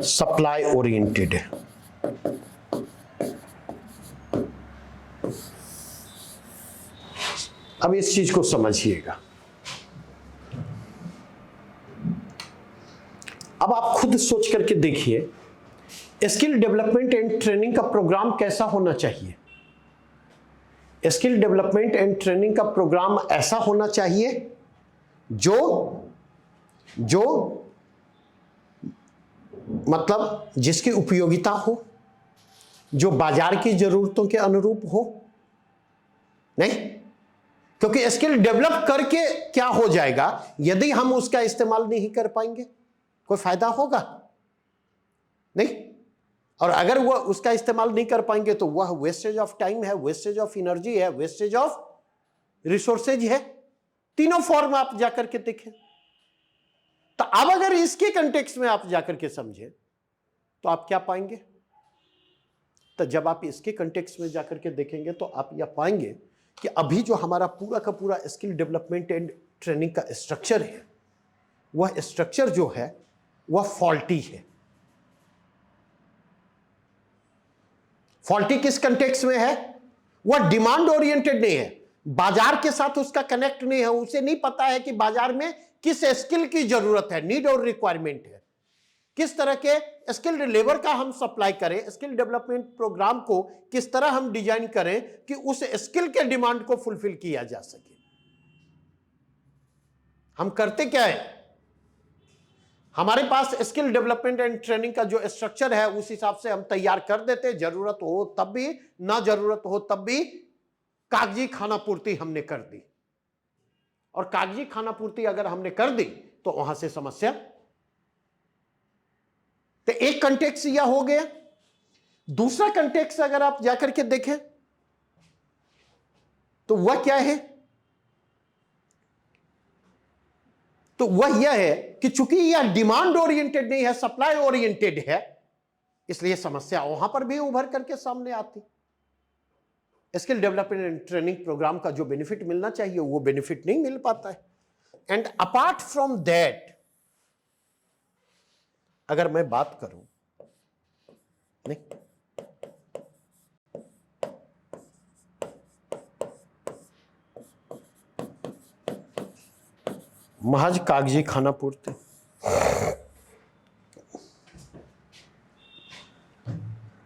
सप्लाई ओरिएंटेड है। अब इस चीज को समझिएगा। अब आप खुद सोच करके देखिए, स्किल डेवलपमेंट एंड ट्रेनिंग का प्रोग्राम कैसा होना चाहिए? स्किल डेवलपमेंट एंड ट्रेनिंग का प्रोग्राम ऐसा होना चाहिए जो मतलब जिसकी उपयोगिता हो, जो बाजार की जरूरतों के अनुरूप हो। नहीं, क्योंकि स्किल डेवलप करके क्या हो जाएगा, यदि हम उसका इस्तेमाल नहीं कर पाएंगे कोई फायदा होगा नहीं। और अगर वह उसका इस्तेमाल नहीं कर पाएंगे तो वह वेस्टेज ऑफ टाइम है, वेस्टेज ऑफ एनर्जी है, वेस्टेज ऑफ रिसोर्सेज है। तीनों फॉर्म आप जाकर के देखें। तो अब अगर इसके कंटेक्स्ट में आप जाकर के समझे तो आप क्या पाएंगे? तो जब आप इसके कंटेक्स्ट में जाकर के देखेंगे तो आप यह पाएंगे कि अभी जो हमारा पूरा का पूरा स्किल डेवलपमेंट एंड ट्रेनिंग का स्ट्रक्चर है, वह स्ट्रक्चर जो है वह फॉल्टी है। फॉल्टी किस कंटेक्स्ट में है? वह डिमांड ओरिएंटेड नहीं है, बाजार के साथ उसका कनेक्ट नहीं है, उसे नहीं पता है कि बाजार में किस स्किल की जरूरत है, नीड और रिक्वायरमेंट है, किस तरह के स्किल्ड लेबर का हम सप्लाई करें, स्किल डेवलपमेंट प्रोग्राम को किस तरह हम डिजाइन करें कि उस स्किल के डिमांड को फुलफिल किया जा सके। हम करते क्या है, हमारे पास स्किल डेवलपमेंट एंड ट्रेनिंग का जो स्ट्रक्चर है उस हिसाब से हम तैयार कर देते, जरूरत हो तब भी, ना जरूरत हो तब भी कागजी खाना पूर्ति हमने कर दी। और कागजी खाना पूर्ति अगर हमने कर दी तो वहां से समस्या। तो एक कंटेक्स्ट यह हो गया। दूसरा कंटेक्स्ट अगर आप जाकर के देखें तो वह क्या है? तो वह यह है कि चूंकि यह डिमांड ओरिएंटेड नहीं है, सप्लाई ओरिएंटेड है, इसलिए समस्या वहां पर भी उभर करके सामने आती। Skill development and training programme का जो बेनिफिट मिलना चाहिए वो बेनिफिट नहीं मिल पाता है। एंड अपार्ट फ्रॉम दैट, अगर मैं बात करूं, नहीं, महज कागजी खाना पूर्ति,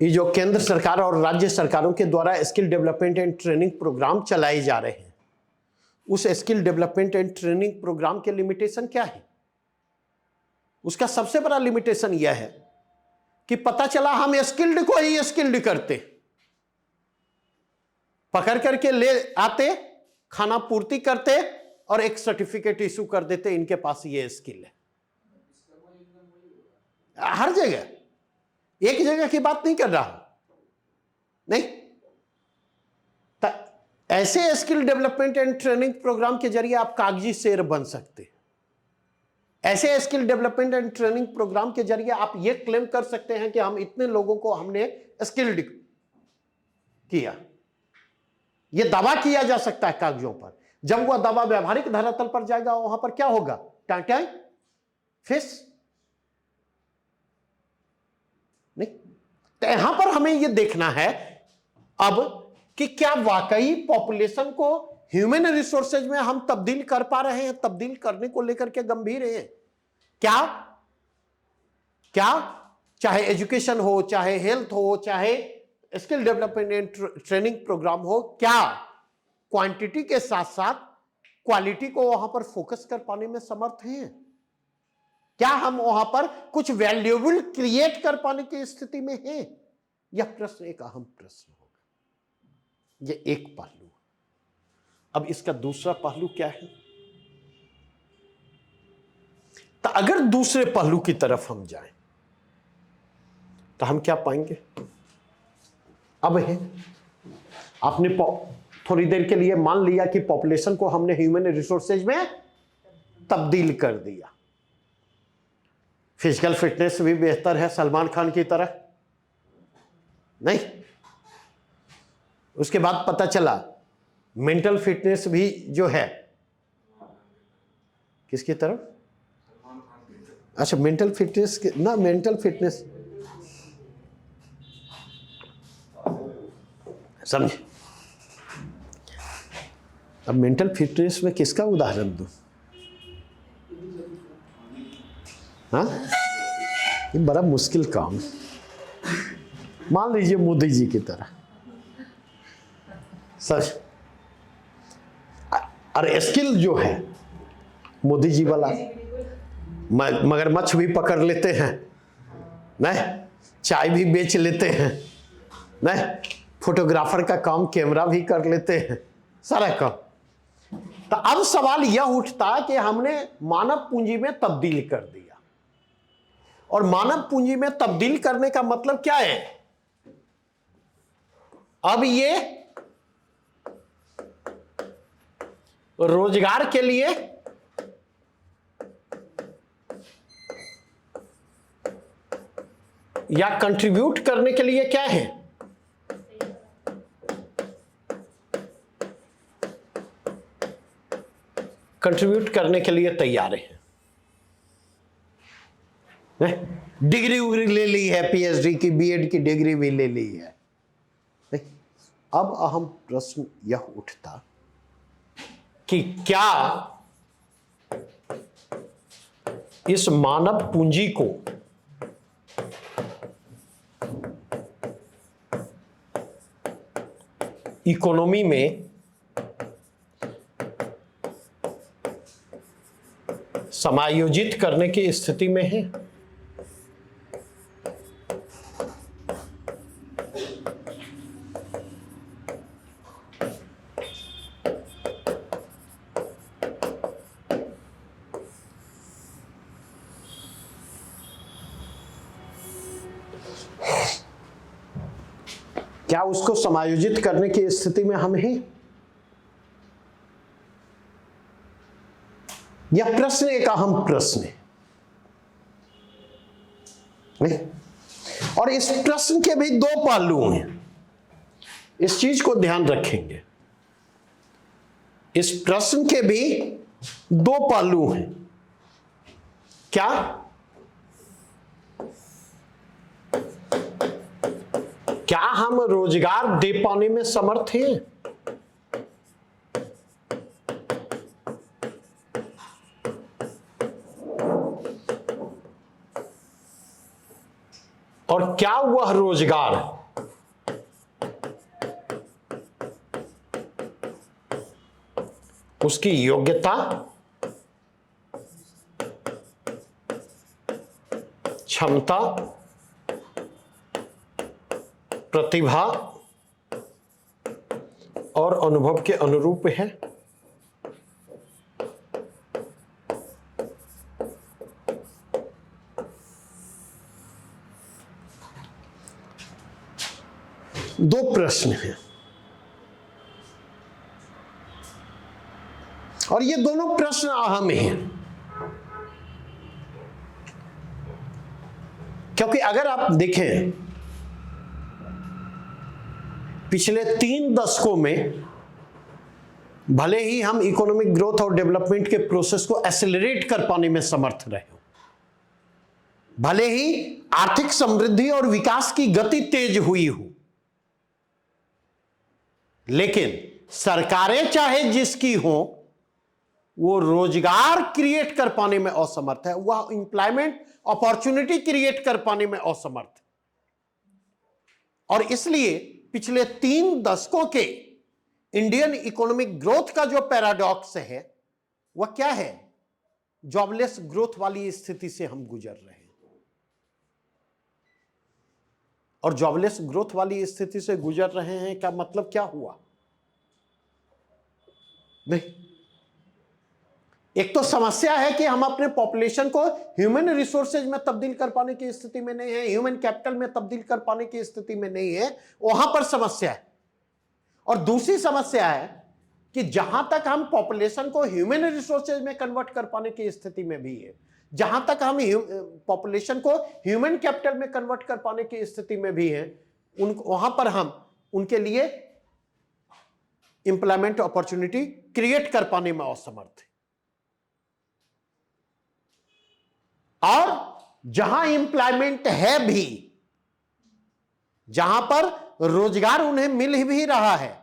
ये जो केंद्र सरकार और राज्य सरकारों के द्वारा skill development and training programme चलाए जा रहे हैं, उस skill development and training programme के लिमिटेशन क्या है? उसका सबसे बड़ा लिमिटेशन यह है कि पता चला हम स्किल्ड को ही स्किल्ड करते, पकड़ करके ले आते, खाना पूर्ति करते और एक सर्टिफिकेट इशू कर देते, इनके पास ये स्किल है। हर जगह, एक जगह की बात नहीं कर रहा हूं, नहीं। ऐसे skill development and training programme के जरिए आप कागजी शेर बन सकते हैं। ऐसे skill development and training programme के जरिए आप यह क्लेम कर सकते हैं कि हम इतने लोगों को हमने स्किल्ड किया। यह दावा किया जा सकता है कागजों पर। जब वह दावा व्यवहारिक धरातल पर जाएगा वहां पर क्या होगा? टाटाई फिश नहीं। तो यहां पर हमें यह देखना है अब कि क्या वाकई पॉपुलेशन को ह्यूमन रिसोर्सेज में हम तब्दील कर पा रहे हैं, तब्दील करने को लेकर के गंभीर हैं क्या? चाहे एजुकेशन हो, चाहे हेल्थ हो, चाहे skill development and training programme हो, क्या क्वांटिटी के साथ साथ क्वालिटी को वहां पर फोकस कर पाने में समर्थ हैं? क्या हम वहां पर कुछ वैल्यूएबल क्रिएट कर पाने की स्थिति में हैं? यह प्रश्न एक अहम प्रश्न होगा। यह एक पहलू। अब इसका दूसरा पहलू क्या है? तो अगर दूसरे पहलू की तरफ हम जाएं तो हम क्या पाएंगे? अब है, आपने थोड़ी देर के लिए मान लिया कि पॉपुलेशन को हमने ह्यूमन रिसोर्सेज में तब्दील कर दिया। फिजिकल फिटनेस भी बेहतर है सलमान खान की तरह, नहीं? उसके बाद पता चला मेंटल फिटनेस भी जो है किसकी तरफ? अच्छा, मेंटल फिटनेस ना, मेंटल फिटनेस समझे। अब मेंटल फिटनेस में किसका उदाहरण दूं? हाँ, ये बड़ा मुश्किल काम है। मान लीजिए मोदी जी की तरह, सच। और स्किल जो है मोदी जी वाला, मगरमच्छ भी पकड़ लेते हैं, नहीं? चाय भी बेच लेते हैं, नहीं? फोटोग्राफर का काम कैमरा भी कर लेते हैं, सारा काम। तो अब सवाल यह उठता कि हमने मानव पूंजी में तब्दील कर दिया, और मानव पूंजी में तब्दील करने का मतलब क्या है? अब ये रोजगार के लिए या कंट्रीब्यूट करने के लिए क्या है? कंट्रीब्यूट करने के लिए तैयार है। डिग्री उग्री ले ली है, पीएचडी की, बीएड की डिग्री भी ले ली है। अब अहम प्रश्न यह उठता कि क्या इस मानव पूंजी को इकोनॉमी में समायोजित करने की स्थिति में है? क्या उसको समायोजित करने की स्थिति में हम हैं? यह प्रश्न एक अहम प्रश्न है, नहीं? और इस प्रश्न के भी दो पहलू हैं, इस चीज को ध्यान रखेंगे। इस प्रश्न के भी दो पहलू हैं। क्या? क्या हम रोजगार दे पाने में समर्थ हैं? और क्या वह रोजगार उसकी योग्यता, क्षमता, प्रतिभा और अनुभव के अनुरूप है? दो प्रश्न हैं, और ये दोनों प्रश्न अहम हैं, क्योंकि अगर आप देखें पिछले 3 दशकों में भले ही हम इकोनॉमिक ग्रोथ और डेवलपमेंट के प्रोसेस को एक्सेलरेट कर पाने में समर्थ रहे हो, भले ही आर्थिक समृद्धि और विकास की गति तेज हुई हो, लेकिन सरकारें चाहे जिसकी हो, वो रोजगार क्रिएट कर पाने में असमर्थ है, वह एम्प्लॉयमेंट अपॉर्चुनिटी क्रिएट कर पाने में असमर्थ है। और इसलिए पिछले 3 दशकों के इंडियन इकोनॉमिक ग्रोथ का जो पैराडॉक्स है वह क्या है? जॉबलेस ग्रोथ वाली स्थिति से हम गुजर रहे हैं। और जॉबलेस ग्रोथ वाली स्थिति से गुजर रहे हैं का मतलब क्या हुआ? नहीं, एक तो समस्या है कि हम अपने पॉपुलेशन को ह्यूमन रिसोर्सेज में तब्दील कर पाने की स्थिति में नहीं है, ह्यूमन कैपिटल में तब्दील कर पाने की स्थिति में नहीं है, वहां पर समस्या है। और दूसरी समस्या है कि जहां तक हम पॉपुलेशन को ह्यूमन रिसोर्सेज में कन्वर्ट कर पाने की स्थिति में भी है, जहां तक हम पॉपुलेशन को ह्यूमन कैपिटल में कन्वर्ट कर पाने की स्थिति में भी है, वहां पर हम उनके लिए एम्प्लॉयमेंट अपॉर्चुनिटी क्रिएट कर पाने में असमर्थ है। और जहां एम्प्लॉयमेंट है भी, जहां पर रोजगार उन्हें मिल भी रहा है,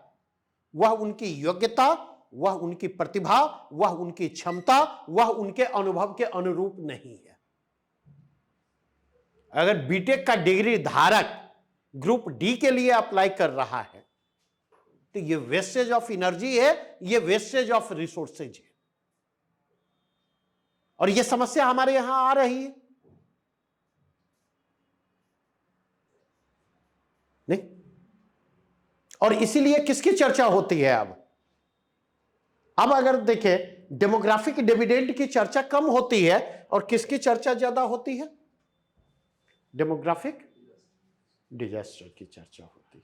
वह उनकी योग्यता, वह उनकी प्रतिभा, वह उनकी क्षमता, वह उनके अनुभव के अनुरूप नहीं है। अगर बीटेक का डिग्री धारक ग्रुप डी के लिए अप्लाई कर रहा है तो यह वेस्टेज ऑफ एनर्जी है, यह वेस्टेज ऑफ रिसोर्सेज है। और यह समस्या हमारे यहां आ रही है, नहीं? और इसीलिए किसकी चर्चा होती है? अब अगर देखें डेमोग्राफिक डिविडेंड की चर्चा कम होती है और किसकी चर्चा ज्यादा होती है? डेमोग्राफिक डिजास्टर की चर्चा होती है।